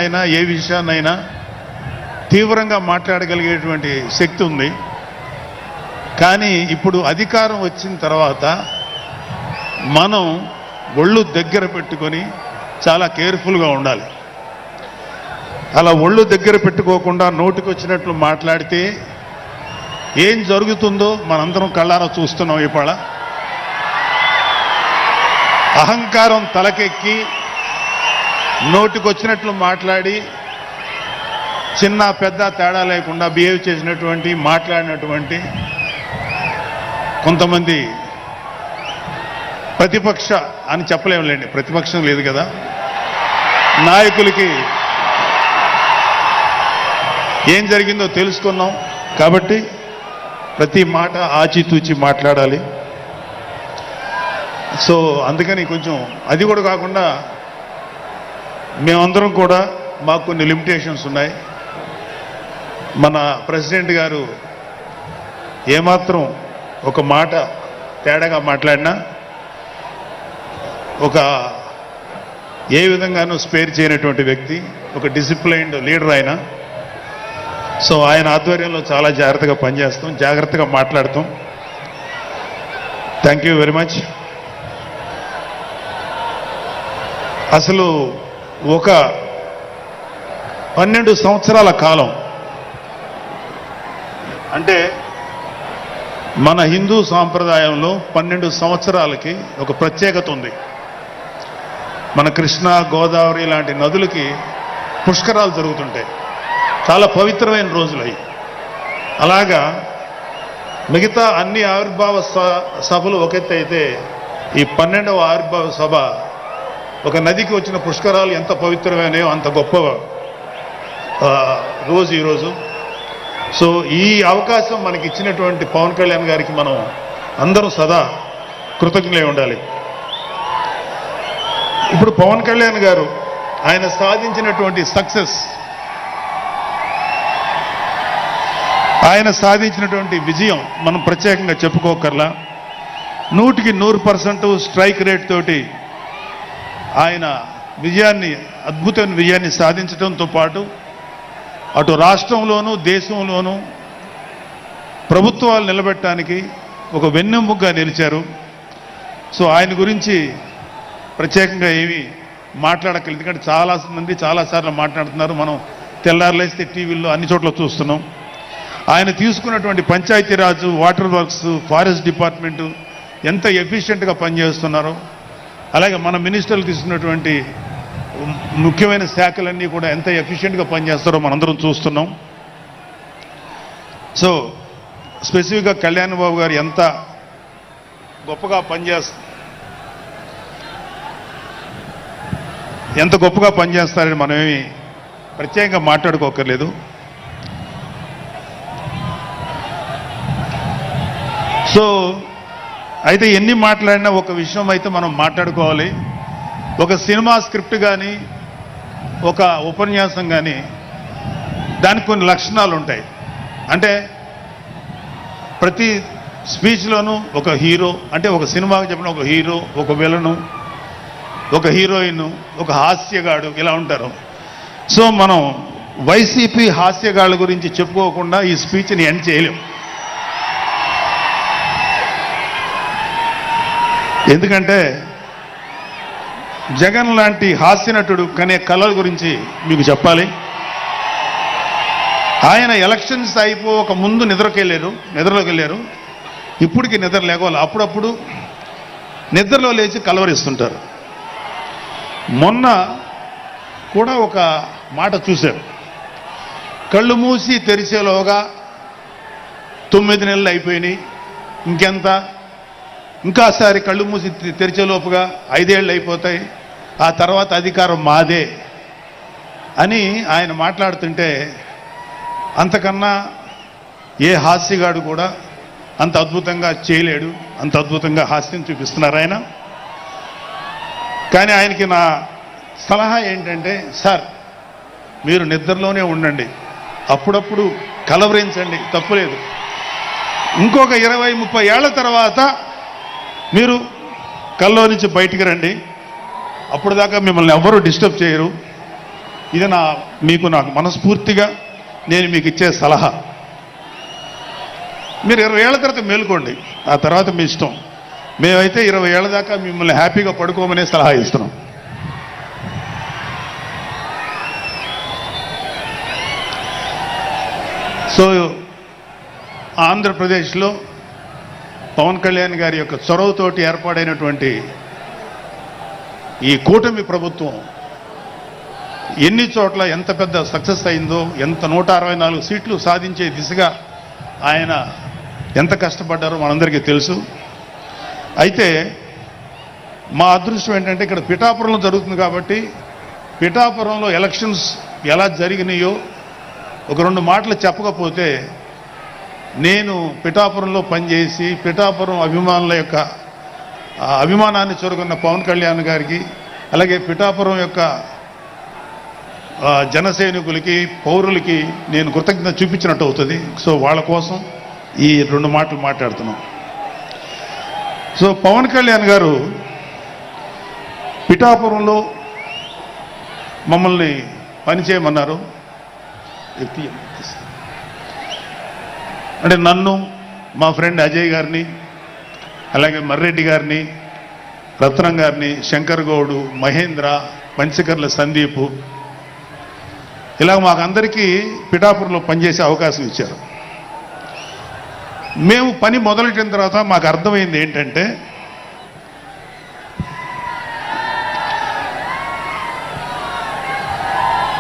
అయినా ఏ విషయాన్నైనా తీవ్రంగా మాట్లాడగలిగేటువంటి శక్తి ఉంది. కానీ ఇప్పుడు అధికారం వచ్చిన తర్వాత మనం ఒళ్ళు దగ్గర పెట్టుకొని చాలా కేర్ఫుల్గా ఉండాలి. అలా ఒళ్ళు దగ్గర పెట్టుకోకుండా నోటికి వచ్చినట్లు మాట్లాడితే ఏం జరుగుతుందో మనందరం కళ్ళారా చూస్తున్నాం. ఇవాళ అహంకారం తలకెక్కి నోటికొచ్చినట్లు మాట్లాడి చిన్న పెద్ద తేడా లేకుండా బిహేవ్ చేసినటువంటి మాట్లాడినటువంటి కొంతమంది ప్రతిపక్ష అని చెప్పలేములేండి, ప్రతిపక్షం లేదు కదా, నాయకులకి ఏం జరిగిందో తెలుసుకున్నాం. కాబట్టి ప్రతి మాట ఆచితూచి మాట్లాడాలి. సో అందుకని కొంచెం అది కూడా కాకుండా మేమందరం కూడా మాకు కొన్ని లిమిటేషన్స్ ఉన్నాయి. మన ప్రెసిడెంట్ గారు ఏమాత్రం ఒక మాట తేడాగా మాట్లాడినా ఒక ఏ విధంగానూ స్పేర్ చేయనటువంటి వ్యక్తి, ఒక డిసిప్లైన్డ్ లీడర్ ఆయన. సో ఆయన ఆధ్వర్యంలో చాలా జాగ్రత్తగా పనిచేస్తాం, జాగ్రత్తగా మాట్లాడతాం. Thank you very much. అసలు ఒక 12 సంవత్సరాల కాలం అంటే మన హిందూ సాంప్రదాయంలో 12 సంవత్సరాలకి ఒక ప్రత్యేకత ఉంది. మన కృష్ణా, గోదావరి లాంటి నదులకి పుష్కరాలు జరుగుతుంటాయి. చాలా పవిత్రమైన రోజులు అవి. అలాగా మిగతా అన్ని ఆవిర్భావ సభలు ఒక ఎత్తు అయితే ఈ 12వ ఆవిర్భావ సభ ఒక నదికి వచ్చిన పుష్కరాలు ఎంత పవిత్రమైనయో అంత గొప్ప రోజు ఈరోజు. సో ఈ అవకాశం మనకి ఇచ్చినటువంటి పవన్ కళ్యాణ్ గారికి మనం అందరూ సదా కృతజ్ఞులై ఉండాలి. ఇప్పుడు పవన్ కళ్యాణ్ గారు ఆయన సాధించినటువంటి సక్సెస్, ఆయన సాధించినటువంటి విజయం మనం ప్రత్యేకంగా చెప్పుకోకర్లా. 100కి 100% స్ట్రైక్ రేట్ తోటి ఆయన విజయాన్ని, అద్భుతమైన విజయాన్ని సాధించడంతో పాటు అటు రాష్ట్రంలోనూ దేశంలోనూ ప్రభుత్వాలు నిలబెట్టడానికి ఒక వెన్నెముకగా నిలిచారు. సో ఆయన గురించి ప్రత్యేకంగా ఏమీ మాట్లాడక్కర్లేదు, ఎందుకంటే చాలామంది చాలాసార్లు మాట్లాడుతున్నారు. మనం తెల్లారులేస్తే టీవీల్లో అన్ని చోట్ల చూస్తున్నాం. ఆయన తీసుకున్నటువంటి Panchayati Raj, water works, forest department ఎంత ఎఫిషియెంట్గా పనిచేస్తున్నారో, అలాగే మన మినిస్టర్లు తీసుకున్నటువంటి ముఖ్యమైన శాఖలన్నీ కూడా ఎంత ఎఫిషియెంట్గా పనిచేస్తారో మనందరం చూస్తున్నాం. సో స్పెసిఫిక్గా కళ్యాణ్ బాబు గారు ఎంత గొప్పగా పనిచేస్తారని మనమేమి ప్రత్యేకంగా మాట్లాడుకోకర్లేదు. సో అయితే ఎన్ని మాట్లాడినా ఒక విషయం అయితే మనం మాట్లాడుకోవాలి. ఒక సినిమా స్క్రిప్ట్ కానీ ఒక ఉపన్యాసం కానీ దానికి కొన్ని లక్షణాలు ఉంటాయి. అంటే ప్రతి స్పీచ్లోనూ ఒక హీరో, అంటే ఒక సినిమాకి చెప్పిన ఒక హీరో, ఒక విలను, ఒక హీరోయిన్, ఒక హాస్యగాడు, ఇలా ఉంటారు. సో మనం వైసీపీ హాస్యగాళ్ళ గురించి చెప్పుకోకుండా ఈ స్పీచ్ని ఎండ్ చేయలేం. ఎందుకంటే జగన్ లాంటి హాస్యనటుడు కనే కళల గురించి మీకు చెప్పాలి. ఆయన ఎలక్షన్స్ అయిపోక ముందు నిద్రలోకి వెళ్ళారు. ఇప్పటికి నిద్ర లేకపోవాలి. అప్పుడప్పుడు నిద్రలో లేచి కలవరిస్తుంటారు. మొన్న కూడా ఒక మాట చూశారు, కళ్ళు మూసి తెరిచేలోగా 9 నెలలు అయిపోయినాయి, ఇంకెంత, ఇంకాసారి కళ్ళు మూసి తెరిచేలోపుగా 5 ఏళ్ళు అయిపోతాయి, ఆ తర్వాత అధికారం మాదే అని ఆయన మాట్లాడుతుంటే అంతకన్నా ఏ హాస్యగాడు కూడా అంత అద్భుతంగా చేయలేడు, అంత అద్భుతంగా హాస్యం చూపిస్తున్నారు ఆయన. కానీ ఆయనకి నా సలహా ఏంటంటే, సార్ మీరు నిద్రలోనే ఉండండి, అప్పుడప్పుడు కలవరించండి, తప్పులేదు. ఇంకొక 20-30 ఏళ్ల తర్వాత మీరు కల్లో నుంచి బయటికి రండి, అప్పుడు దాకా మిమ్మల్ని ఎవ్వరూ డిస్టర్బ్ చేయరు. ఇది నాకు మనస్ఫూర్తిగా నేను మీకు ఇచ్చే సలహా. మీరు 20 ఏళ్ల తర్వాత మేలుకోండి, ఆ తర్వాత మీ ఇష్టం. మేమైతే 20 ఏళ్ల దాకా మిమ్మల్ని హ్యాపీగా పడుకోమనే సలహా ఇస్తున్నాం. సో ఆంధ్రప్రదేశ్లో పవన్ కళ్యాణ్ గారి యొక్క చొరవతోటి ఏర్పాడైనటువంటి ఈ కూటమి ప్రభుత్వం ఎన్ని చోట్ల ఎంత పెద్ద సక్సెస్ అయిందో, ఎంత 164 సీట్లు సాధించే దిశగా ఆయన ఎంత కష్టపడ్డారో మనందరికీ తెలుసు. అయితే మా అదృష్టం ఏంటంటే ఇక్కడ పిఠాపురంలో జరుగుతుంది కాబట్టి పిఠాపురంలో ఎలక్షన్స్ ఎలా జరిగినాయో ఒక 2 మాటలు చెప్పకపోతే, నేను పిఠాపురంలో పనిచేసి పిఠాపురం అభిమానుల యొక్క అభిమానాన్ని చూరగొన్న పవన్ కళ్యాణ్ గారికి, అలాగే పిఠాపురం యొక్క జనసైనికులకి, పౌరులకి నేను కృతజ్ఞత చూపించినట్టు అవుతుంది. సో వాళ్ళ కోసం ఈ 2 మాటలు మాట్లాడుతున్నాం. సో పవన్ కళ్యాణ్ గారు పిఠాపురంలో మమ్మల్ని పనిచేయమన్నారు. అంటే నన్ను, మా ఫ్రెండ్ అజయ్ గారిని, అలాగే మర్రెడ్డి గారిని, రత్నం గారిని, శంకర్ గౌడు, మహేంద్ర, పంచకర్ల సందీపు, ఇలా మాకందరికీ పిఠాపురంలో పనిచేసే అవకాశం ఇచ్చారు. మేము పని మొదలెట్టిన తర్వాత మాకు అర్థమైంది ఏంటంటే,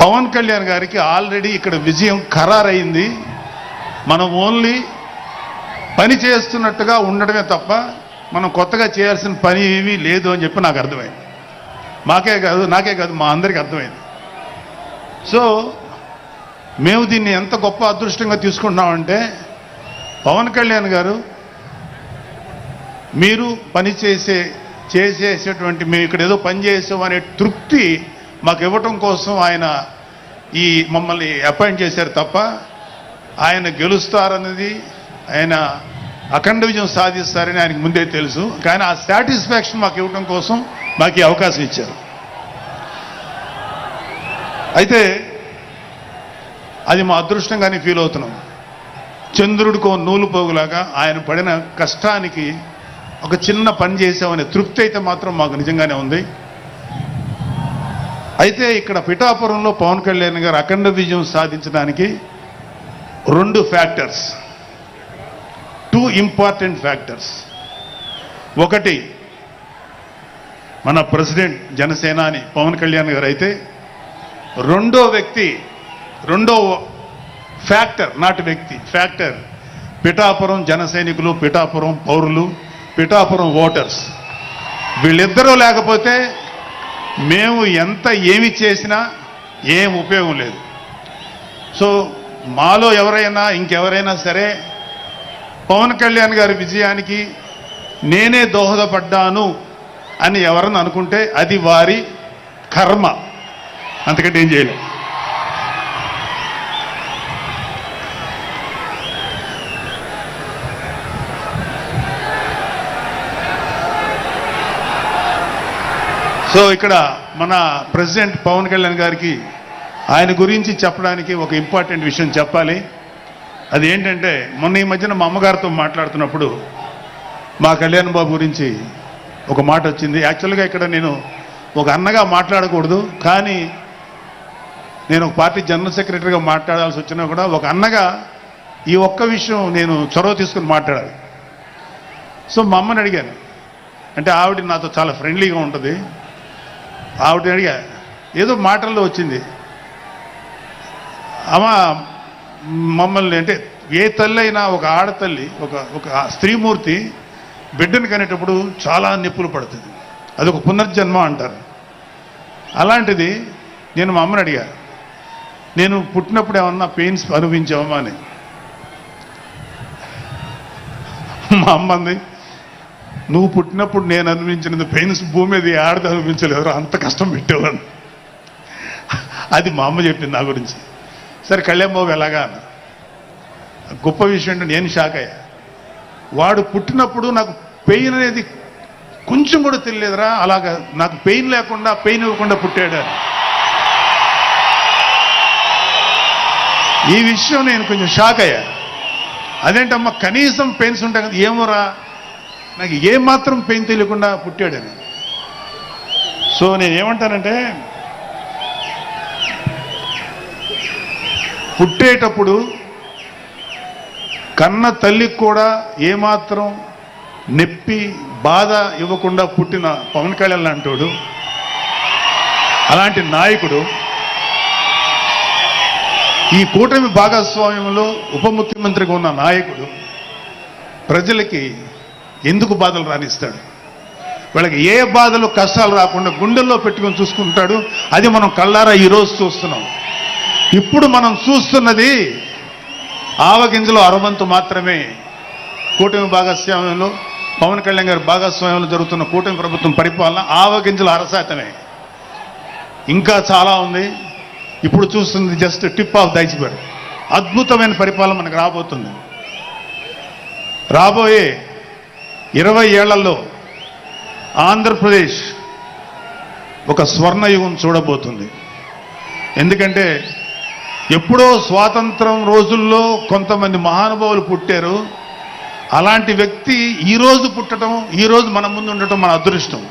పవన్ కళ్యాణ్ గారికి ఆల్రెడీ ఇక్కడ విజయం ఖరారైంది. మనం ఓన్లీ పని చేస్తున్నట్టుగా ఉండడమే తప్ప మనం కొత్తగా చేయాల్సిన పని ఏమీ లేదు అని చెప్పి నాకు అర్థమైంది. నాకే కాదు మా అందరికీ అర్థమైంది. సో మేము దీన్ని ఎంత గొప్ప అదృష్టంగా తీసుకుంటున్నామంటే, పవన్ కళ్యాణ్ గారు మీరు పని చేసేటువంటి మేము ఇక్కడ ఏదో పని చేసాం అనే తృప్తి మాకు ఇవ్వటం కోసం ఆయన ఈ మమ్మల్ని అపాయింట్ చేశారు తప్ప ఆయన గెలుస్తారన్నది, ఆయన అఖండ విజయం సాధిస్తారని ఆయనకు ముందే తెలుసు. కానీ ఆ సాటిస్ఫాక్షన్ మాకు ఇవ్వటం కోసం మాకు ఈ అవకాశం ఇచ్చారు. అయితే అది మా అదృష్టంగానే ఫీల్ అవుతున్నాం. చంద్రుడికో నూలు పోగులాగా ఆయన పడిన కష్టానికి ఒక చిన్న పని చేసామనే తృప్తి అయితే మాత్రం మాకు నిజంగానే ఉంది. అయితే ఇక్కడ పిఠాపురంలో పవన్ కళ్యాణ్ గారు అఖండ విజయం సాధించడానికి 2 ఫ్యాక్టర్స్, 2 ఇంపార్టెంట్ ఫ్యాక్టర్స్. ఒకటి మన ప్రెసిడెంట్ జనసేనాని పవన్ కళ్యాణ్ గారు అయితే, రెండో ఫ్యాక్టర్, నాటి వ్యక్తి ఫ్యాక్టర్ పిఠాపురం జనసైనికులు, పిఠాపురం పౌరులు, పిఠాపురం ఓటర్స్. వీళ్ళిద్దరూ లేకపోతే మేము ఏమి చేసినా ఏం ఉపయోగం లేదు. సో మాలో ఇంకెవరైనా సరే పవన్ కళ్యాణ్ గారి విజయానికి నేనే దోహదపడ్డాను అని ఎవరన్నా అనుకుంటే అది వారి కర్మ, అంతకంటే ఏం చేయలేదు. సో ఇక్కడ మన ప్రెసిడెంట్ పవన్ కళ్యాణ్ గారికి ఆయన గురించి చెప్పడానికి ఒక ఇంపార్టెంట్ విషయం చెప్పాలి. అది ఏంటంటే, మొన్న ఈ మధ్యన మా అమ్మగారితో మాట్లాడుతున్నప్పుడు మా కళ్యాణ్ బాబు గురించి ఒక మాట వచ్చింది. యాక్చువల్గా ఇక్కడ నేను ఒక అన్నగా మాట్లాడకూడదు, కానీ నేను ఒక పార్టీ జనరల్ సెక్రటరీగా మాట్లాడాల్సి వచ్చినా కూడా ఒక అన్నగా ఈ ఒక్క విషయం నేను చొరవ తీసుకుని మాట్లాడాలి. సో మా అమ్మని అడిగాను. అంటే ఆవిడ నాతో చాలా ఫ్రెండ్లీగా ఉంటుంది. ఆవిడని అడిగా, ఏదో మాటల్లో వచ్చింది, అమ్మ మమ్మల్ని, అంటే ఏ తల్లి అయినా ఒక ఆడతల్లి, ఒక స్త్రీమూర్తి బిడ్డను కనేటప్పుడు చాలా నొప్పులు పడుతుంది, అదొక పునర్జన్మ అంటారు. అలాంటిది నేను మా అమ్మని అడిగా, నేను పుట్టినప్పుడు ఏమన్నా పెయిన్స్ అనుభవించావమ్మా అని. మా అమ్మ అంది, నువ్వు పుట్టినప్పుడు నేను అనుభవించిన పెయిన్స్ భూమి మీద ఆడది అనుభవించలేదు, అంత కష్టం పెట్టేవాడు. అది మా అమ్మ చెప్పింది నా గురించి. సరే కళ్యాణ్ బాబు ఎలాగా అన్న. గొప్ప విషయం అంటే నేను షాక్ అయ్యా. వాడు పుట్టినప్పుడు నాకు పెయిన్ అనేది కొంచెం కూడా తెలియలేదురా, అలాగా నాకు పెయిన్ లేకుండా, పెయిన్ ఇవ్వకుండా పుట్టాడు. ఈ విషయం నేను కొంచెం షాక్ అయ్యా. అదేంటమ్మా కనీసం పెయిన్స్ ఉంటాయి కదా, ఏమోరా నాకు ఏమాత్రం పెయిన్ తెలియకుండా పుట్టాడని. సో నేను ఏమంటానంటే, పుట్టేటప్పుడు కన్న తల్లికి కూడా ఏమాత్రం నొప్పి బాధ ఇవ్వకుండా పుట్టిన పవన్ కళ్యాణ్ లాంటోడు, అలాంటి నాయకుడు ఈ కూటమి భాగస్వామ్యంలో ఉప ముఖ్యమంత్రిగా ఉన్న నాయకుడు ప్రజలకి ఎందుకు బాధలు రానిస్తాడు? వాళ్ళకి ఏ బాధలు కష్టాలు రాకుండా గుండెల్లో పెట్టుకొని చూసుకుంటాడు. అది మనం కళ్ళారా ఈరోజు చూస్తున్నాం. ఇప్పుడు మనం చూస్తున్నది ఆవగింజలో అరవంతు మాత్రమే. కూటమి భాగస్వామ్యంలో పవన్ కళ్యాణ్ గారి భాగస్వామ్యంలో జరుగుతున్న కూటమి ప్రభుత్వం పరిపాలన ఆవగింజల అరశాతమే. ఇంకా చాలా ఉంది. ఇప్పుడు చూస్తుంది just tip of the iceberg. అద్భుతమైన పరిపాలన మనకు రాబోతుంది. రాబోయే 20 ఏళ్లలో ఆంధ్రప్రదేశ్ ఒక స్వర్ణయుగం చూడబోతుంది. ఎందుకంటే ఎప్పుడో స్వాతంత్రం రోజుల్లో కొంతమంది మహానుభావులు పుట్టారు. అలాంటి వ్యక్తి ఈరోజు పుట్టడం, ఈరోజు మన ముందు ఉండటం మన అదృష్టం.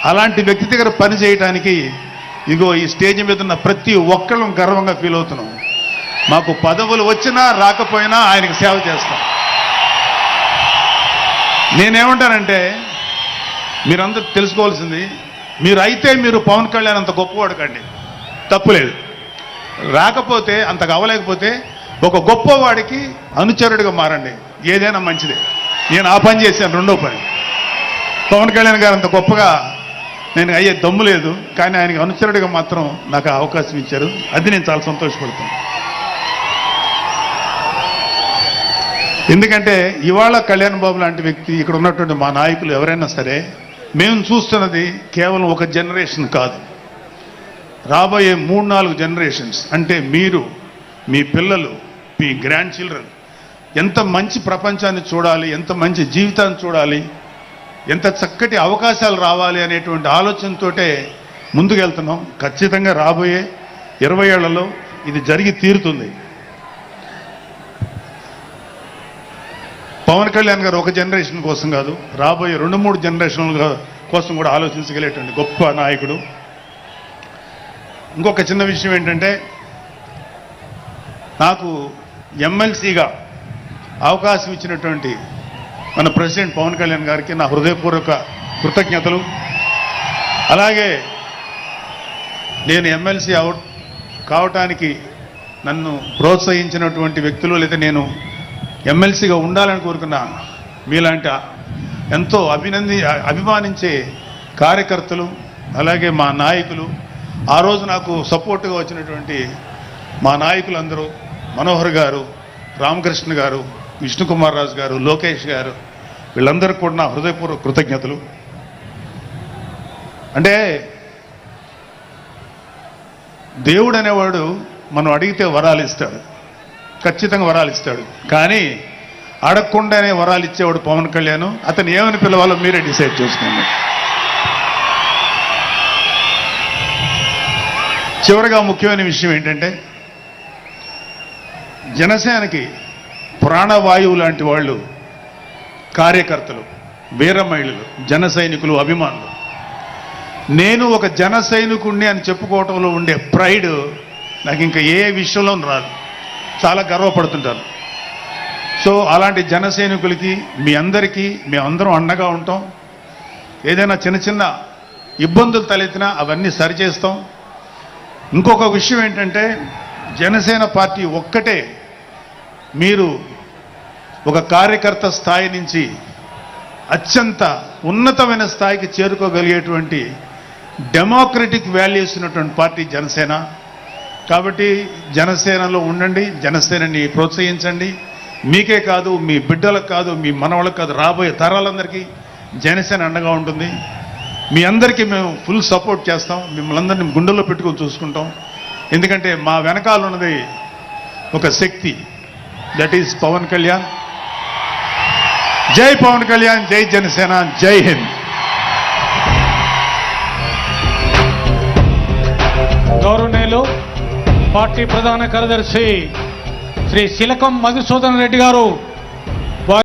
అలాంటి వ్యక్తి దగ్గర పని చేయడానికి ఇగో ఈ స్టేజ్ మీద ఉన్న ప్రతి ఒక్కళ్ళం గర్వంగా ఫీల్ అవుతున్నాం. మాకు పదవులు వచ్చినా రాకపోయినా ఆయనకు సేవ చేస్తాం. నేనేమంటానంటే, మీరందరూ తెలుసుకోవాల్సింది, మీరు పవన్ కళ్యాణ్ అంత గొప్పవాడు కండి, తప్పులేదు. రాకపోతే అంతగా అవ్వలేకపోతే ఒక గొప్పవాడికి అనుచరుడిగా మారండి, ఏదైనా మంచిదే. నేను ఆ పని చేశాను. రెండో పని, పవన్ కళ్యాణ్ గారు అంత గొప్పగా నేను అయ్యే దమ్ము లేదు, కానీ ఆయనకి అనుచరుడిగా మాత్రం నాకు అవకాశం ఇచ్చారు. అది నేను చాలా సంతోషపడతాను. ఎందుకంటే ఇవాళ కళ్యాణ్ బాబు లాంటి వ్యక్తి, ఇక్కడ ఉన్నటువంటి మా నాయకులు ఎవరైనా సరే, మేము చూస్తున్నది కేవలం ఒక జనరేషన్ కాదు, రాబోయే 3-4 జనరేషన్స్. అంటే మీరు, మీ పిల్లలు, మీ గ్రాండ్ చిల్డ్రన్ ఎంత మంచి ప్రపంచాన్ని చూడాలి, ఎంత మంచి జీవితాన్ని చూడాలి, ఎంత చక్కటి అవకాశాలు రావాలి అనేటువంటి ఆలోచనతోటే ముందుకెళ్తున్నాం. ఖచ్చితంగా రాబోయే 20 ఏళ్లలో ఇది జరిగి తీరుతుంది. పవన్ కళ్యాణ్ గారు ఒక జనరేషన్ కోసం కాదు, రాబోయే 2-3 జనరేషన్ల కోసం కూడా ఆలోచించగలిగేటువంటి గొప్ప నాయకుడు. ఇంకొక చిన్న విషయం ఏంటంటే, నాకు ఎమ్మెల్సీగా అవకాశం ఇచ్చినటువంటి మన ప్రెసిడెంట్ పవన్ కళ్యాణ్ గారికి నా హృదయపూర్వక కృతజ్ఞతలు. అలాగే నేను ఎమ్మెల్సీ కావటానికి నన్ను ప్రోత్సహించినటువంటి వ్యక్తులు, లేదా నేను ఎమ్మెల్సీగా ఉండాలని కోరుకున్న మీలాంటి ఎంతో అభిమానించే కార్యకర్తలు, అలాగే మా నాయకులు, ఆ రోజు నాకు సపోర్టుగా వచ్చినటువంటి మా నాయకులందరూ, మనోహర్ గారు, రామకృష్ణ గారు, విష్ణుకుమార్ రాజు గారు, లోకేష్ గారు, వీళ్ళందరికీ కూడా నా హృదయపూర్వక కృతజ్ఞతలు. అంటే దేవుడు అనేవాడు మనం అడిగితే వరాలు ఇస్తాడు, ఖచ్చితంగా వరాలు ఇస్తాడు. కానీ అడగకుండానే వరాలు ఇచ్చేవాడు పవన్ కళ్యాణ్. అతను ఏమని పిలవాలో మీరే డిసైడ్ చేసుకోండి. చివరిగా ముఖ్యమైన విషయం ఏంటంటే, జనసేనకి ప్రాణవాయువు లాంటి వాళ్ళు కార్యకర్తలు, వీర మహిళలు, జన సైనికులు, అభిమానులు. నేను ఒక జన సైనికుడిని అని చెప్పుకోవటంలో ఉండే ప్రైడ్ నాకు ఇంకా ఏ విషయంలో రాదు. చాలా గర్వపడుతుంటాను. సో అలాంటి జన సైనికులకి మీ అందరికీ మేమందరం అండగా ఉంటాం. ఏదైనా చిన్న చిన్న ఇబ్బందులు తలెత్తినా అవన్నీ సరిచేస్తాం. ఇంకొక విషయం ఏంటంటే, జనసేన పార్టీ ఒక్కటే మీరు ఒక కార్యకర్త స్థాయి నుంచి అత్యంత ఉన్నతమైన స్థాయికి చేరుకోగలిగేటువంటి డెమోక్రటిక్ వాల్యూస్ ఉన్నటువంటి పార్టీ జనసేన. కాబట్టి జనసేనలో ఉండండి, జనసేనని ప్రోత్సహించండి. మీకే కాదు, మీ బిడ్డలకు కాదు, మీ మనవాళ్ళకు కాదు, రాబోయే తరాలందరికీ జనసేన అండగా ఉంటుంది. మీ అందరికీ మేము ఫుల్ సపోర్ట్ చేస్తాం. మిమ్మల్ని అందరినీ గుండెల్లో పెట్టుకొని చూసుకుంటాం. ఎందుకంటే మా వెనకాల ఉన్నది ఒక శక్తి, దట్ ఈస్ పవన్ కళ్యాణ్. జై పవన్ కళ్యాణ్, జై జనసేన, జై హింద్. గౌరవనీయులు పార్టీ ప్రధాన కార్యదర్శి శ్రీ శిలకం మధుసూదన్ రెడ్డి గారు